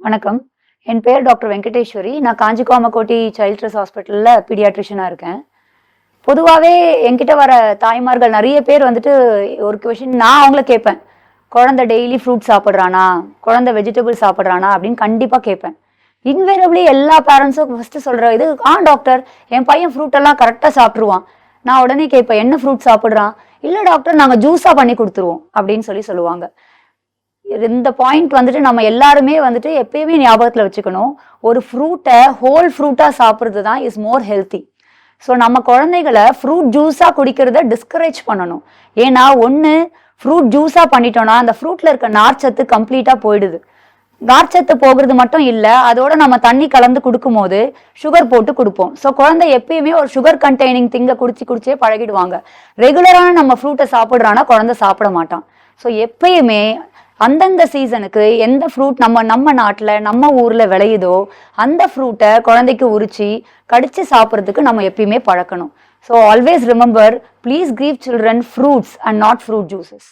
வணக்கம். என் பேர் டாக்டர் வெங்கடேஸ்வரி. நான் காஞ்சி காமகோட்டி சைல்ட் ட்ரஸ் ஹாஸ்பிட்டலில் பீடியாட்ரிஷனாக இருக்கேன். பொதுவாகவே என்கிட்ட வர தாய்மார்கள் நிறைய பேர் வந்துட்டு ஒரு கொஷின் நான் அவங்கள கேட்பேன். குழந்தை டெய்லி ஃப்ரூட் சாப்பிட்றானா, குழந்தை வெஜிடபிள் சாப்பிட்றானா அப்படின்னு கண்டிப்பாக கேட்பேன். இன்வேரபிளி எல்லா பேரண்ட்ஸும் ஃபஸ்ட்டு சொல்கிற இது டாக்டர் என் பையன் ஃப்ரூட் எல்லாம் கரெக்டாக சாப்பிட்ருவான். நான் உடனே கேட்பேன், என்ன ஃப்ரூட் சாப்பிட்றான்? இல்லை டாக்டர், நாங்கள் ஜூஸாக பண்ணி கொடுத்துருவோம் அப்படின்னு சொல்லுவாங்க. இந்த பாயிண்ட் வந்துட்டு நம்ம எல்லாருமே வந்துட்டு எப்பயுமே ஞாபகத்தில் வச்சுக்கணும். ஒரு ஃப்ரூட்டை ஹோல் ஃப்ரூட்டாக சாப்பிட்றது தான் இஸ் மோர் ஹெல்த்தி. ஸோ நம்ம குழந்தைகளை ஃப்ரூட் ஜூஸாக குடிக்கிறத டிஸ்கரேஜ் பண்ணணும். ஏன்னா ஒன்று, ஃப்ரூட் ஜூஸாக பண்ணிட்டோம்னா அந்த ஃப்ரூட்டில் இருக்க நார்ச்சத்து கம்ப்ளீட்டாக போயிடுது. நார்ச்சத்து போகிறது மட்டும் இல்லை, அதோட நம்ம தண்ணி கலந்து கொடுக்கும் போது சுகர் போட்டு கொடுப்போம். ஸோ குழந்தை எப்பயுமே ஒரு சுகர் கண்டெய்னிங் திங்கை குடிச்சே பழகிடுவாங்க. ரெகுலரான நம்ம ஃப்ரூட்டை சாப்பிட்றான்னா குழந்தை சாப்பிட மாட்டான். ஸோ எப்பயுமே அந்தந்த சீசனுக்கு எந்த ஃப்ரூட் நம்ம நாட்டில் நம்ம ஊரில் விளையுதோ அந்த ஃப்ரூட்டை குழந்தைக்கு உரிச்சு கடிச்சு சாப்பிட்றதுக்கு நம்ம எப்பயுமே பழக்கணும். So always remember, please give children fruits and not fruit juices.